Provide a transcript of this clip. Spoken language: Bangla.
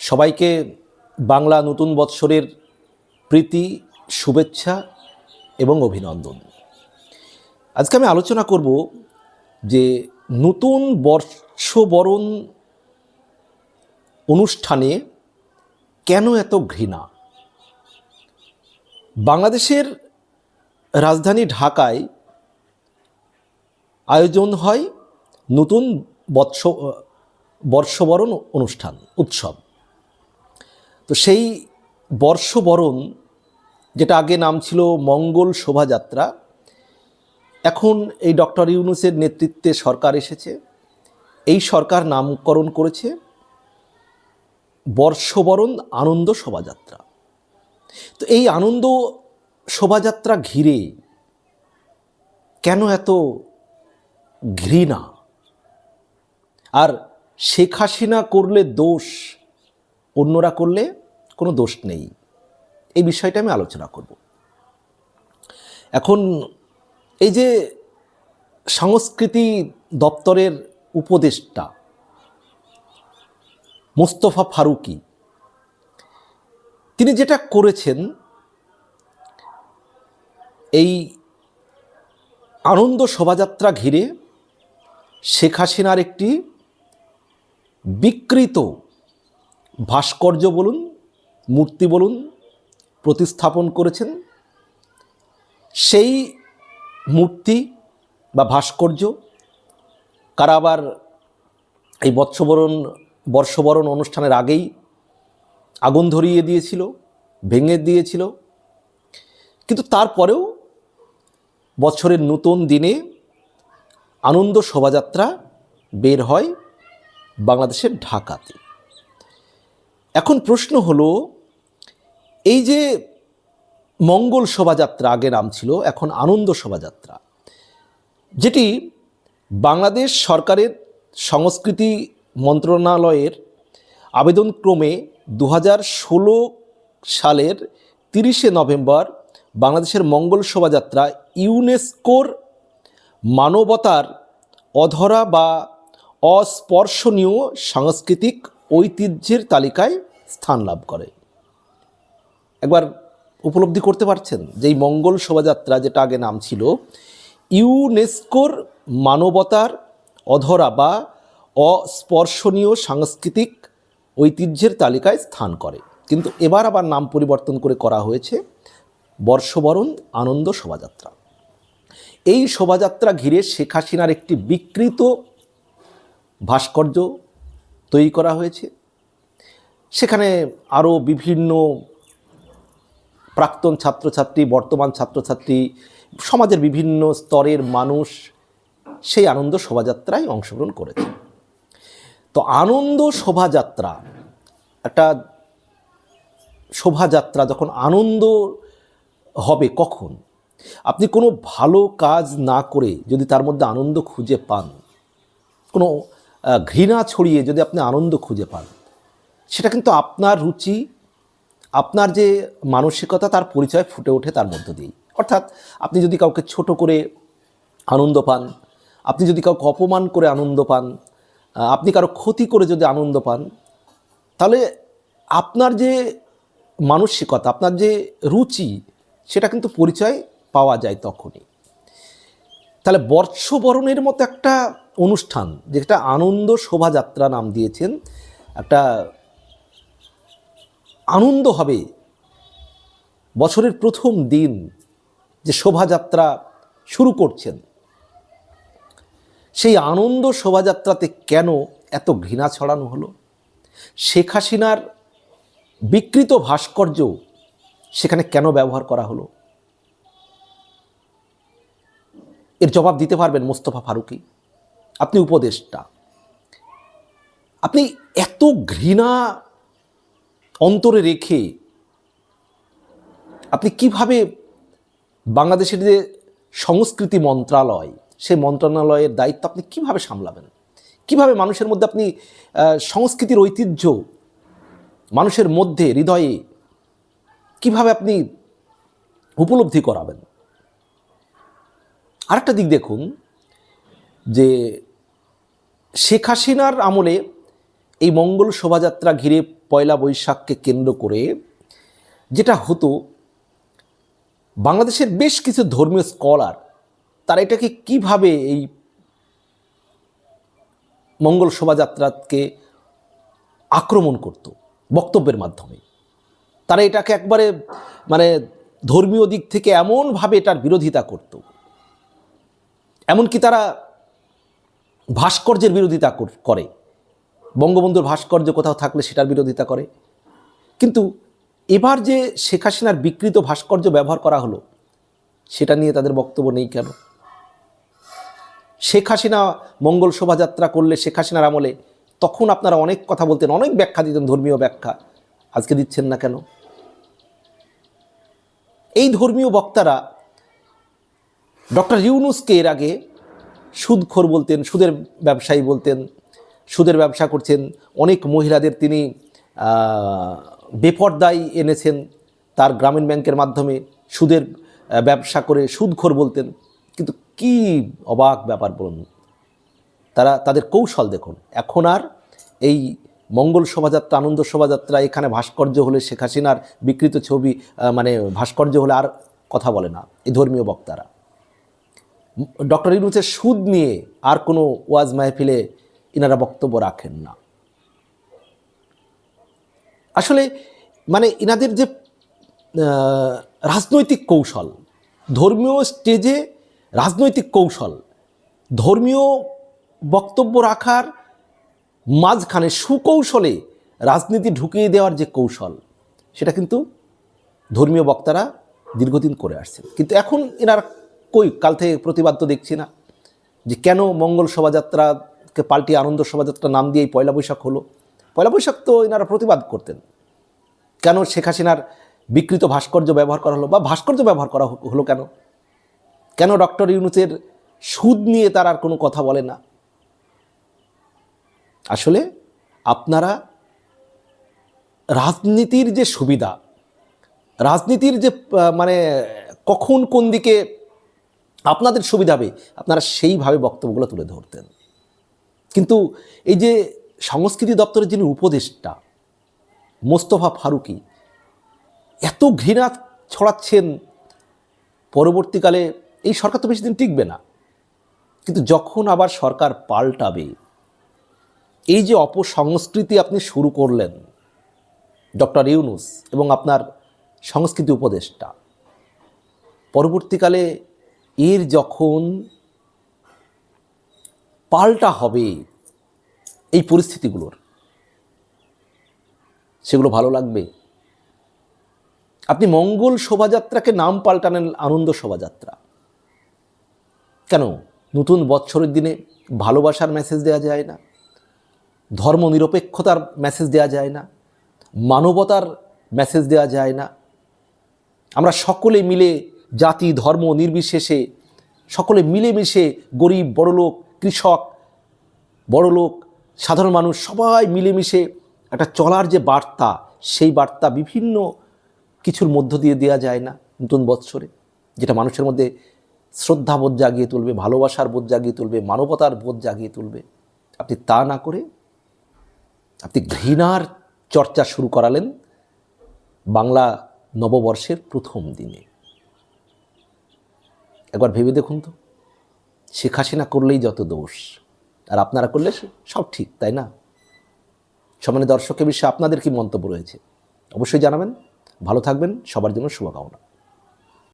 সবাইকে বাংলা নতুন বৎসরের প্রীতি, শুভেচ্ছা এবং অভিনন্দন। আজকে আমি আলোচনা করব যে নতুন বর্ষবরণ অনুষ্ঠানে কেন এত ঘৃণা। বাংলাদেশের রাজধানী ঢাকায় আয়োজন হয় নতুন বর্ষবরণ অনুষ্ঠান উৎসব। তো সেই বর্ষবরণ, যেটা আগে নাম ছিল মঙ্গল শোভাযাত্রা, এখন এই ডক্টর ইউনূসের নেতৃত্বে সরকার এসেছে। এই সরকার নামকরণ করেছে বর্ষবরণ আনন্দ শোভাযাত্রা। তো এই আনন্দ শোভাযাত্রা ঘিরে কেন এত ঘৃণা? আর শেখ হাসিনা করলে দোষ, অন্যরা করলে কোনো দোষ নেই, এই বিষয়টা আমি আলোচনা করব। এখন এই যে সংস্কৃতি দপ্তরের উপদেষ্টা মোস্তফা ফারুকী, তিনি যেটা করেছেন, এই আনন্দ শোভাযাত্রা ঘিরে শেখ হাসিনার একটি বিকৃত ভাস্কর্য বলুন, মূর্তি বলুন, প্রতিস্থাপন করেছেন। সেই মূর্তি বা ভাস্কর্য কারা আবার এই বর্ষবরণ অনুষ্ঠানের আগেই আগুন ধরিয়ে দিয়েছিল, ভেঙে দিয়েছিল। কিন্তু তারপরেও বছরের নতুন দিনে আনন্দ শোভাযাত্রা বের হয় বাংলাদেশের ঢাকাতে। এখন প্রশ্ন হলো, এই যে মঙ্গল শোভাযাত্রা আগে নাম ছিল, এখন আনন্দ শোভাযাত্রা, যেটি বাংলাদেশ সরকারের সংস্কৃতি মন্ত্রণালয়ের আবেদনক্রমে 2016 সালের 30শে নভেম্বর বাংলাদেশের মঙ্গল শোভাযাত্রা ইউনেস্কোর মানবতার অধরা বা অস্পর্শনীয় সাংস্কৃতিক ঐতিহ্যের তালিকায় স্থান লাভ করে। একবার উপলব্ধি করতে পারছেন যে এই মঙ্গল শোভাযাত্রা, যেটা আগে নাম ছিল, ইউনেস্কোর মানবতার অধরা বা অস্পর্শনীয় সাংস্কৃতিক ঐতিহ্যের তালিকায় স্থান করে। কিন্তু এবার আবার নাম পরিবর্তন করে করা হয়েছে বর্ষবরণ আনন্দ শোভাযাত্রা। এই শোভাযাত্রা ঘিরে শেখ হাসিনার একটি বিকৃত ভাস্কর্য তৈরি করা হয়েছে। সেখানে আরও বিভিন্ন প্রাক্তন ছাত্রছাত্রী, বর্তমান ছাত্রছাত্রী, সমাজের বিভিন্ন স্তরের মানুষ সেই আনন্দ শোভাযাত্রায় অংশগ্রহণ করেছে। তো আনন্দ শোভাযাত্রা, একটা শোভাযাত্রা যখন আনন্দ হবে, কখন? আপনি কোনো ভালো কাজ না করে যদি তার মধ্যে আনন্দ খুঁজে পান, কোনো ঘৃণা ছড়িয়ে যদি আপনি আনন্দ খুঁজে পান, সেটা কিন্তু আপনার রুচি, আপনার যে মানসিকতা, তার পরিচয় ফুটে ওঠে তার মধ্য দিয়েই। অর্থাৎ আপনি যদি কাউকে ছোট করে আনন্দ পান, আপনি যদি কাউকে অপমান করে আনন্দ পান, আপনি কারো ক্ষতি করে যদি আনন্দ পান, তাহলে আপনার যে মানসিকতা, আপনার যে রুচি, সেটা কিন্তু পরিচয় পাওয়া যায় তখনই। তাহলে বর্ষবরণের মতো একটা অনুষ্ঠান, যেটা আনন্দ শোভাযাত্রা নাম দিয়েছেন, একটা আনন্দ হবে বছরের প্রথম দিন যে শোভাযাত্রা শুরু করছেন, সেই আনন্দ শোভাযাত্রাতে কেন এত ঘৃণা ছড়ানো হলো? শেখ হাসিনার বিকৃত ভাস্কর্য সেখানে কেন ব্যবহার করা হলো? এর জবাব দিতে পারবেন মোস্তফা ফারুকী। আপনি উপদেষ্টা, আপনি এত ঘৃণা অন্তরে রেখে আপনি কিভাবে বাংলাদেশের যে সংস্কৃতি মন্ত্রণালয়, সেই মন্ত্রণালয়ের দায়িত্ব আপনি কিভাবে সামলাবেন? কিভাবে মানুষের মধ্যে আপনি সংস্কৃতির ঐতিহ্য মানুষের মধ্যে, হৃদয়ে কিভাবে আপনি উপলব্ধি করাবেন? আরেকটা দিক দেখুন, যে শেখ হাসিনার আমলে এই মঙ্গল শোভাযাত্রা ঘিরে পয়লা বৈশাখকে কেন্দ্র করে যেটা হতো, বাংলাদেশের বেশ কিছু ধর্মীয় স্কলার তারা এটাকে কিভাবে এই মঙ্গল শোভাযাত্রাকে আক্রমণ করত বক্তব্যের মাধ্যমে। তারা এটাকে একবারে মানে ধর্মীয় দিক থেকে এমনভাবে এটার বিরোধিতা করত, এমনকি তারা ভাস্কর্যের বিরোধিতা করে, বঙ্গবন্ধুর ভাস্কর্য কোথাও থাকলে সেটার বিরোধিতা করে। কিন্তু এবার যে শেখ হাসিনার বিকৃত ভাস্কর্য ব্যবহার করা হলো, সেটা নিয়ে তাদের বক্তব্য নেই কেন? শেখ হাসিনা মঙ্গল শোভাযাত্রা করলে শেখ হাসিনার আমলে তখন আপনারা অনেক কথা বলতেন, অনেক ব্যাখ্যা দিতেন, ধর্মীয় ব্যাখ্যা, আজকে দিচ্ছেন না কেন? এই ধর্মীয় বক্তারা ডক্টর ইউনূসকে এর আগে সুদখোর বলতেন, সুদের ব্যবসায়ী বলতেন, সুদের ব্যবসা করছেন, অনেক মহিলাদের তিনি বেপর্দায় এনেছেন, তার গ্রামীণ ব্যাংকের মাধ্যমে সুদের ব্যবসা করে সুদখোর বলতেন। কিন্তু কি অবাক ব্যাপার বলুন, তাদের কৌশল দেখুন। এখন আর এই মঙ্গল শোভাযাত্রা, আনন্দ শোভাযাত্রা, এখানে ভাস্কর্য হলে শেখ হাসিনার বিকৃত ছবি মানে ভাস্কর্য হলে আর কথা বলে না এই ধর্মীয় বক্তারা। ডক্টর ইউনূসের সুদ নিয়ে আর কোনো ওয়াজ মাহফিলে ইনারা বক্তব্য রাখেন না। আসলে মানে ইনাদের যে রাজনৈতিক কৌশল, ধর্মীয় স্টেজে রাজনৈতিক কৌশল, ধর্মীয় বক্তব্য রাখার মাঝখানে সুকৌশলে রাজনীতি ঢুকিয়ে দেওয়ার যে কৌশল, সেটা কিন্তু ধর্মীয় বক্তারা দীর্ঘদিন করে আসছেন। কিন্তু এখন এনারা কই, কাল থেকে প্রতিবাদ তো দেখছি না যে কেন মঙ্গল শোভাযাত্রাকে পাল্টিয়ে আনন্দ শোভাযাত্রা নাম দিয়েই পয়লা বৈশাখ হলো। পয়লা বৈশাখ তো এনারা প্রতিবাদ করতেন, কেন শেখ হাসিনার বিকৃত ভাস্কর্য ব্যবহার করা হলো বা ভাস্কর্য ব্যবহার করা হলো কেন? কেন ডক্টর ইউনূসের সুদ নিয়ে তার আর কোনো কথা বলে না? আসলে আপনারা রাজনীতির যে সুবিধা, রাজনীতির যে মানে কখন কোন দিকে আপনাদের সুবিধা হবে, আপনারা সেইভাবে বক্তব্যগুলো তুলে ধরতেন। কিন্তু এই যে সংস্কৃতি দপ্তরের যিনি উপদেষ্টা মোস্তফা ফারুকী এত ঘৃণা ছড়াচ্ছেন, পরবর্তীকালে এই সরকার তো বেশি দিন টিকবে না, কিন্তু যখন আবার সরকার পাল্টাবে, এই যে অপসংস্কৃতি আপনি শুরু করলেন ডক্টর ইউনূস এবং আপনার সংস্কৃতি উপদেষ্টা, পরবর্তীকালে এর যখন পাল্টা হবে এই পরিস্থিতিগুলোর, সেগুলো ভালো লাগবে? আপনি মঙ্গল শোভাযাত্রাকে নাম পাল্টানেন আনন্দ শোভাযাত্রা কেন? নতুন বৎসরের দিনে ভালোবাসার মেসেজ দেওয়া যায় না? ধর্মনিরপেক্ষতার মেসেজ দেওয়া যায় না? মানবতার মেসেজ দেওয়া যায় না? আমরা সকলে মিলে জাতি ধর্ম নির্বিশেষে সকলে মিলেমিশে, গরিব বড়লোক, কৃষক বড়লোক, সাধারণ মানুষ সবাই মিলেমিশে একটা চলার যে বার্তা, সেই বার্তা বিভিন্ন কিছুর মধ্য দিয়ে দেওয়া যায় না নতুন বৎসরে, যেটা মানুষের মধ্যে শ্রদ্ধাবোধ জাগিয়ে তুলবে, ভালোবাসার বোধ জাগিয়ে তুলবে, মানবতার বোধ জাগিয়ে তুলবে? আপনি তা না করে আপনি ঘৃণার চর্চা শুরু করালেন বাংলা নববর্ষের প্রথম দিনে। একবার ভেবে দেখুন তো, শেখ হাসিনা করলেই যত দোষ, আর আপনারা করলে সব ঠিক, তাই না? সম্মানিত দর্শকের বিষয়ে আপনাদের কি মন্তব্য রয়েছে অবশ্যই জানাবেন। ভালো থাকবেন, সবার জন্য শুভকামনা।